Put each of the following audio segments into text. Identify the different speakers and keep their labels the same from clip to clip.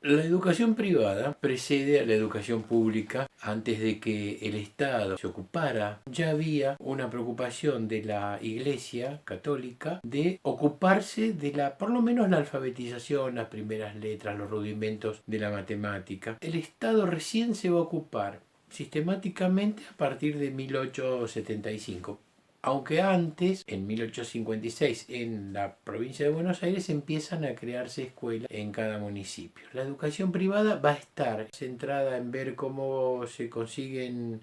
Speaker 1: La educación privada precede a la educación pública. Antes de que el Estado se ocupara, ya había una preocupación de la Iglesia católica de ocuparse de por lo menos la alfabetización, las primeras letras, los rudimentos de la matemática. El Estado recién se va a ocupar sistemáticamente a partir de 1875. Aunque antes, en 1856, en la provincia de Buenos Aires empiezan a crearse escuelas en cada municipio. La educación privada va a estar centrada en ver cómo se consiguen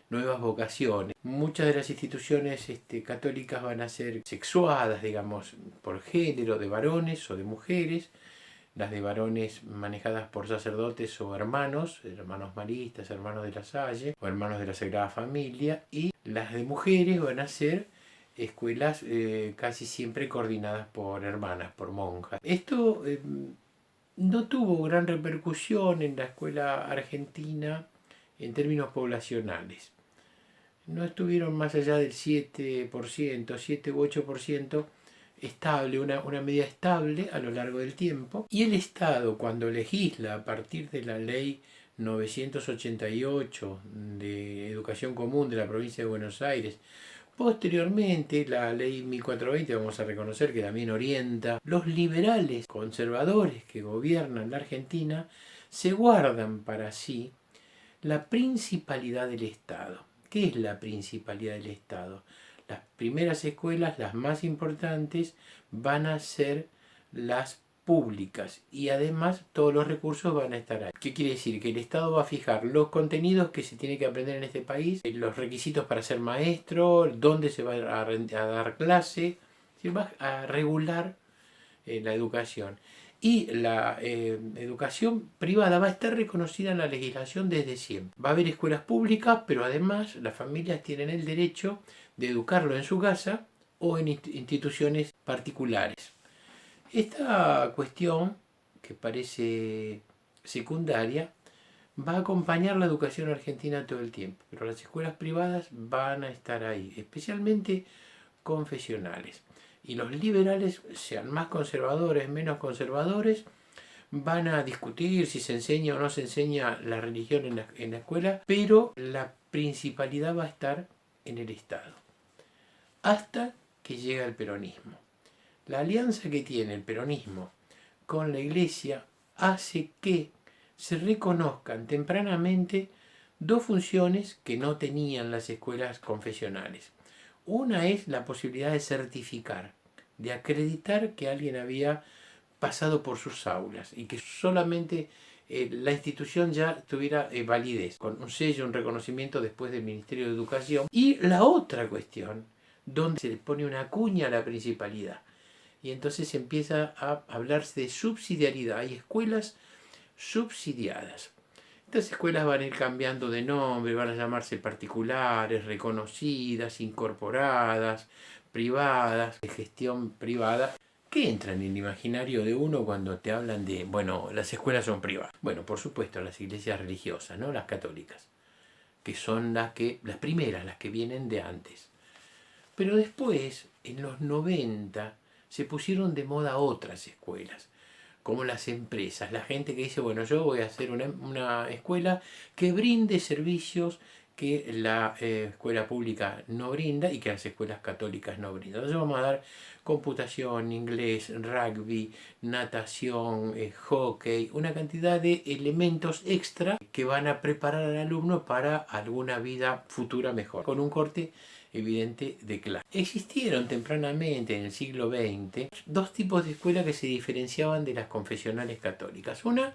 Speaker 1: nuevas vocaciones. Muchas de las instituciones católicas van a ser sexuadas, digamos, por género, de varones o de mujeres. Las de varones manejadas por sacerdotes o hermanos maristas, hermanos de la Salle o hermanos de la Sagrada Familia, y las de mujeres van a ser escuelas casi siempre coordinadas por hermanas, por monjas. Esto no tuvo gran repercusión en la escuela argentina en términos poblacionales. No estuvieron más allá del 7%, 7 u 8% estable, una medida estable a lo largo del tiempo. Y el Estado, cuando legisla a partir de la ley 988 de Educación Común de la provincia de Buenos Aires, posteriormente la ley 1420, vamos a reconocer que también orienta, los liberales conservadores que gobiernan la Argentina se guardan para sí la principalidad del Estado. ¿Qué es la principalidad del Estado? Las primeras escuelas, las más importantes, van a ser las públicas y además todos los recursos van a estar ahí. ¿Qué quiere decir? Que el Estado va a fijar los contenidos que se tiene que aprender en este país, los requisitos para ser maestro, dónde se va a dar clase, se va a regular la educación. Y la educación privada va a estar reconocida en la legislación desde siempre. Va a haber escuelas públicas, pero además las familias tienen el derecho de educarlo en su casa o en instituciones particulares. Esta cuestión, que parece secundaria, va a acompañar la educación argentina todo el tiempo, pero las escuelas privadas van a estar ahí, especialmente confesionales. Y los liberales, sean más conservadores, menos conservadores, van a discutir si se enseña o no se enseña la religión en la escuela, pero la principalidad va a estar en el Estado, hasta que llega el peronismo. La alianza que tiene el peronismo con la Iglesia hace que se reconozcan tempranamente dos funciones que no tenían las escuelas confesionales. Una es la posibilidad de certificar, de acreditar que alguien había pasado por sus aulas y que solamente la institución ya tuviera validez, con un sello, un reconocimiento después del Ministerio de Educación. Y la otra cuestión, donde se le pone una cuña a la principalidad. Y entonces empieza a hablarse de subsidiariedad. Hay escuelas subsidiadas. Estas escuelas van a ir cambiando de nombre, van a llamarse particulares, reconocidas, incorporadas, privadas, de gestión privada. ¿Qué entra en el imaginario de uno cuando te hablan de, bueno, las escuelas son privadas? Bueno, por supuesto, las iglesias religiosas, ¿no? Las católicas, que son las primeras, las que vienen de antes. Pero después, en los 90, se pusieron de moda otras escuelas, como las empresas, la gente que dice, bueno, yo voy a hacer una escuela que brinde servicios que la escuela pública no brinda y que las escuelas católicas no brindan. Entonces vamos a dar computación, inglés, rugby, natación, hockey, una cantidad de elementos extra que van a preparar al alumno para alguna vida futura mejor, con un corte evidente de clase. Existieron tempranamente en el siglo XX dos tipos de escuelas que se diferenciaban de las confesionales católicas. Una,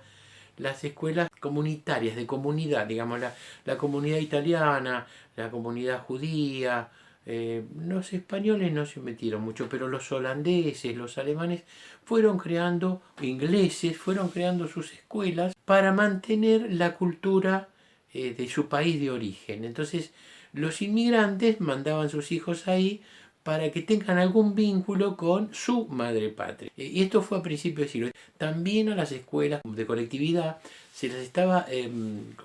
Speaker 1: las escuelas comunitarias, de comunidad, digamos, la comunidad italiana, la comunidad judía. Los españoles no se metieron mucho, pero los holandeses, los alemanes fueron creando, ingleses, fueron creando sus escuelas para mantener la cultura de su país de origen. Entonces, los inmigrantes mandaban sus hijos ahí para que tengan algún vínculo con su madre patria. Y esto fue a principios del siglo. También a las escuelas de colectividad se las estaba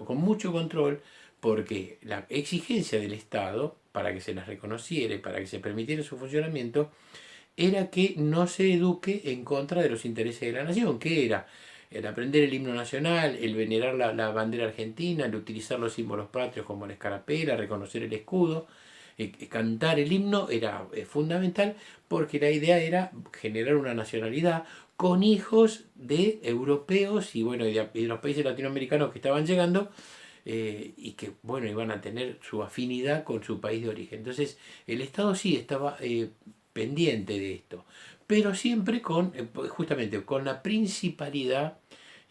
Speaker 1: con mucho control, porque la exigencia del Estado para que se las reconociera y para que se permitiera su funcionamiento era que no se eduque en contra de los intereses de la nación, que era el aprender el himno nacional, el venerar la bandera argentina, el utilizar los símbolos patrios como la escarapela, reconocer el escudo, cantar el himno era fundamental, porque la idea era generar una nacionalidad con hijos de europeos y bueno, de los países latinoamericanos que estaban llegando, y que bueno, iban a tener su afinidad con su país de origen. Entonces el Estado sí estaba pendiente de esto, pero siempre con justamente con la principalidad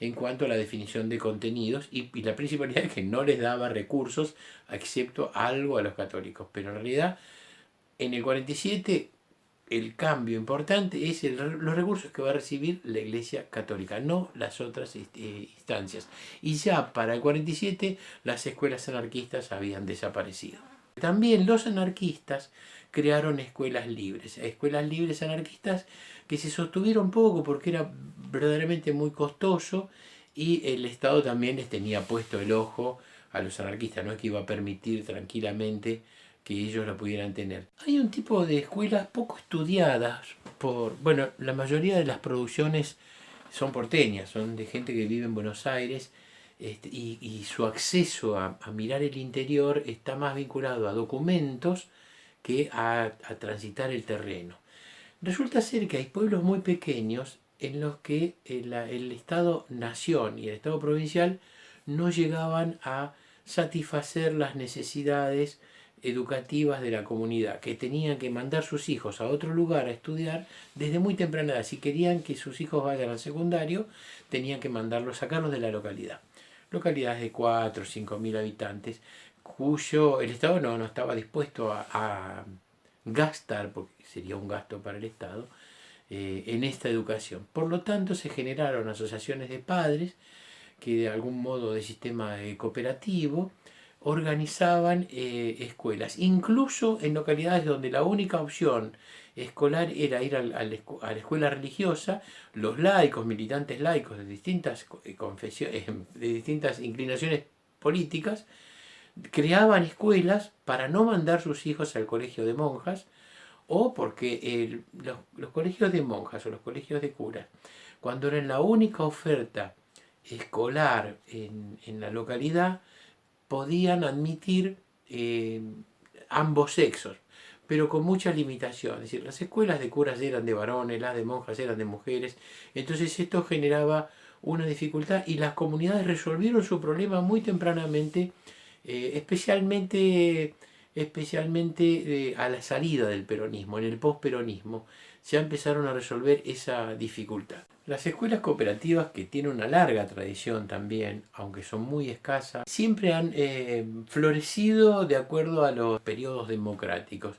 Speaker 1: en cuanto a la definición de contenidos, y la principalidad es que no les daba recursos, excepto algo a los católicos. Pero en realidad en el 47 el cambio importante es los recursos que va a recibir la Iglesia Católica, no las otras instancias. Y ya para el 47 las escuelas anarquistas habían desaparecido. También los anarquistas crearon escuelas libres anarquistas que se sostuvieron poco porque era verdaderamente muy costoso, y el Estado también les tenía puesto el ojo a los anarquistas, no es que iba a permitir tranquilamente que ellos la pudieran tener. Hay un tipo de escuelas poco estudiadas bueno, la mayoría de las producciones son porteñas, son de gente que vive en Buenos Aires, y su acceso a mirar el interior está más vinculado a documentos que a transitar el terreno. Resulta ser que hay pueblos muy pequeños en los que el Estado-nación y el Estado provincial no llegaban a satisfacer las necesidades educativas de la comunidad, que tenían que mandar sus hijos a otro lugar a estudiar desde muy temprana edad. Si querían que sus hijos vayan al secundario, tenían que mandarlos, sacarlos de la localidad. Localidades de 4 o 5 mil habitantes, cuyo el Estado no estaba dispuesto a gastar, porque sería un gasto para el Estado, en esta educación. Por lo tanto, se generaron asociaciones de padres que de algún modo de sistema cooperativo organizaban escuelas, incluso en localidades donde la única opción escolar era ir a la escuela religiosa. Los laicos, militantes laicos de distintas confesiones, de distintas inclinaciones políticas, creaban escuelas para no mandar sus hijos al colegio de monjas, o porque los colegios de monjas o los colegios de curas, cuando eran la única oferta escolar en la localidad, podían admitir ambos sexos, pero con muchas limitaciones. Es decir, las escuelas de curas eran de varones, las de monjas eran de mujeres, entonces esto generaba una dificultad, y las comunidades resolvieron su problema muy tempranamente, especialmente a la salida del peronismo, en el posperonismo, ya empezaron a resolver esa dificultad. Las escuelas cooperativas, que tienen una larga tradición también, aunque son muy escasas, siempre han florecido de acuerdo a los periodos democráticos,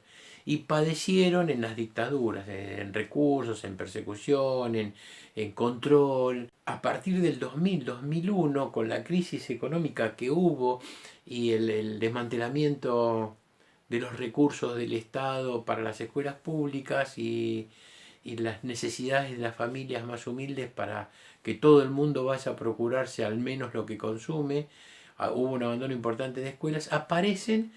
Speaker 1: y padecieron en las dictaduras, en recursos, en persecución, en control. A partir del 2000-2001, con la crisis económica que hubo y el desmantelamiento de los recursos del Estado para las escuelas públicas, y las necesidades de las familias más humildes para que todo el mundo vaya a procurarse al menos lo que consume, hubo un abandono importante de escuelas, aparecen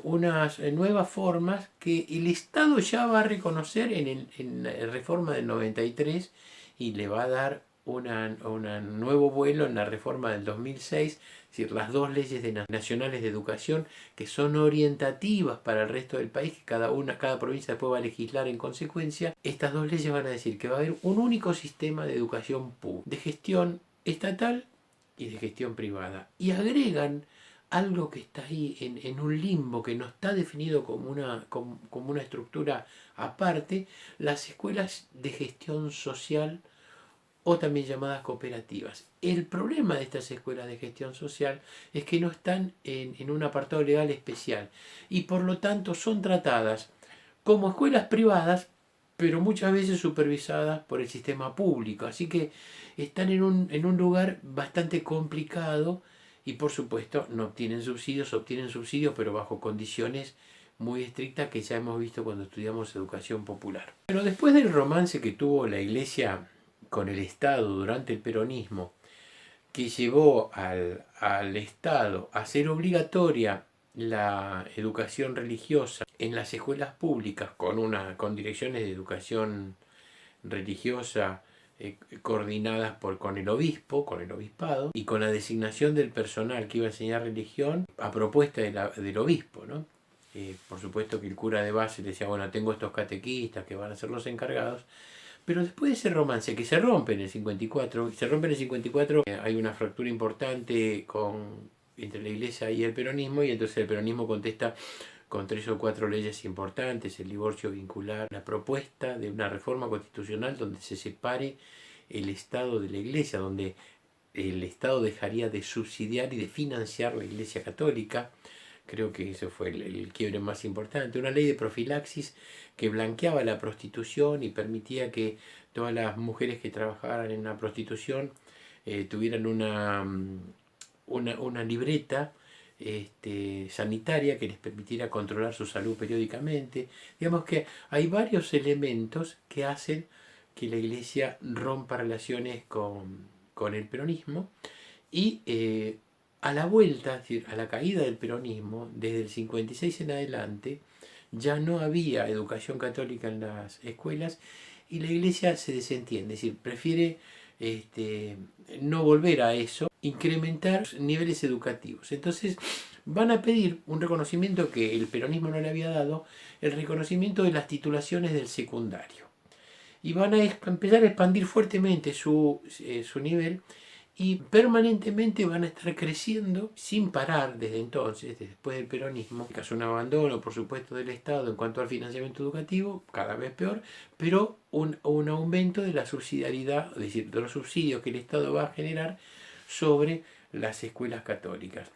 Speaker 1: unas nuevas formas que el Estado ya va a reconocer en la reforma del 93, y le va a dar un nuevo vuelo en la reforma del 2006, es decir, las dos leyes nacionales de educación, que son orientativas para el resto del país, que cada provincia después va a legislar en consecuencia. Estas dos leyes van a decir que va a haber un único sistema de educación pública, de gestión estatal y de gestión privada, y agregan algo que está ahí en un limbo, que no está definido como una estructura aparte: las escuelas de gestión social, o también llamadas cooperativas. El problema de estas escuelas de gestión social es que no están en un apartado legal especial, y por lo tanto son tratadas como escuelas privadas, pero muchas veces supervisadas por el sistema público. Así que están en un lugar bastante complicado, y por supuesto no obtienen subsidios, pero bajo condiciones muy estrictas que ya hemos visto cuando estudiamos educación popular. Pero después del romance que tuvo la Iglesia con el Estado durante el peronismo, que llevó al Estado a hacer obligatoria la educación religiosa en las escuelas públicas, con direcciones de educación religiosa coordinadas con el obispo, con el obispado, y con la designación del personal que iba a enseñar religión a propuesta del obispo, ¿no? Por supuesto que el cura de base le decía, bueno, tengo estos catequistas que van a ser los encargados, pero después de ese romance que se rompe en el 54, hay una fractura importante entre la iglesia y el peronismo, y entonces el peronismo contesta con 3 o 4 leyes importantes: el divorcio vincular, la propuesta de una reforma constitucional donde se separe el Estado de la Iglesia, donde el Estado dejaría de subsidiar y de financiar la Iglesia Católica. Creo que ese fue el quiebre más importante. Una ley de profilaxis que blanqueaba la prostitución y permitía que todas las mujeres que trabajaran en la prostitución tuvieran una libreta sanitaria que les permitiera controlar su salud periódicamente. Digamos que hay varios elementos que hacen que la Iglesia rompa relaciones con el peronismo, y a la vuelta, es decir, a la caída del peronismo, desde el 56 en adelante, ya no había educación católica en las escuelas y la Iglesia se desentiende, es decir, prefiere no volver a eso, incrementar niveles educativos. Entonces van a pedir un reconocimiento que el peronismo no le había dado, el reconocimiento de las titulaciones del secundario. Y van a empezar a expandir fuertemente su nivel, y permanentemente van a estar creciendo sin parar desde entonces, después del peronismo. En caso de un abandono, por supuesto, del Estado en cuanto al financiamiento educativo, cada vez peor, pero un aumento de la subsidiariedad, es decir, de los subsidios que el Estado va a generar sobre las escuelas católicas.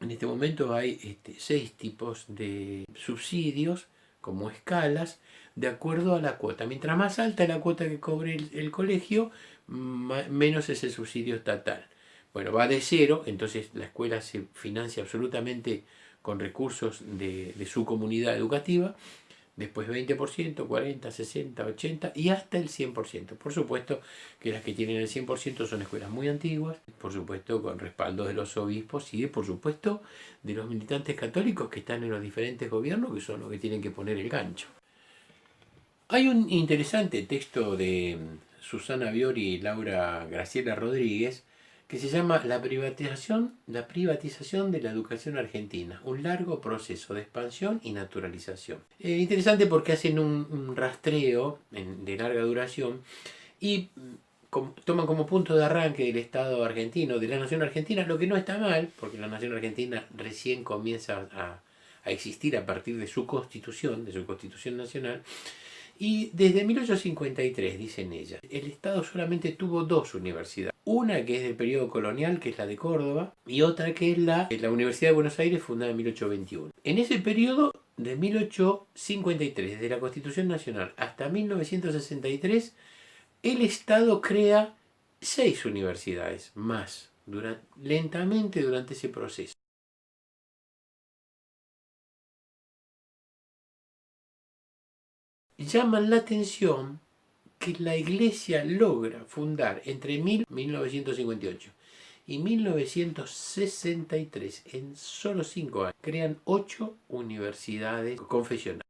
Speaker 1: En este momento hay 6 tipos de subsidios como escalas de acuerdo a la cuota. Mientras más alta la cuota que cobre el colegio, menos es el subsidio estatal. Bueno, va de 0, entonces la escuela se financia absolutamente con recursos de su comunidad educativa. Después 20%, 40%, 60%, 80% y hasta el 100%. Por supuesto que las que tienen el 100% son escuelas muy antiguas, por supuesto con respaldo de los obispos y por supuesto de los militantes católicos que están en los diferentes gobiernos, que son los que tienen que poner el gancho. Hay un interesante texto de Susana Biori y Laura Graciela Rodríguez que se llama la privatización de la educación argentina, un largo proceso de expansión y naturalización. Interesante porque hacen un rastreo de larga duración y toman como punto de arranque del Estado argentino, de la nación argentina, lo que no está mal, porque la nación argentina recién comienza a existir a partir de su constitución nacional. Y desde 1853, dicen ellas, el Estado solamente tuvo 2 universidades. Una que es del periodo colonial, que es la de Córdoba, y otra que es la Universidad de Buenos Aires, fundada en 1821. En ese periodo, de 1853, desde la Constitución Nacional hasta 1963, el Estado crea 6 universidades más, lentamente durante ese proceso. Llaman la atención que la Iglesia logra fundar entre 1958 y 1963, en solo 5 años, crean 8 universidades confesionales.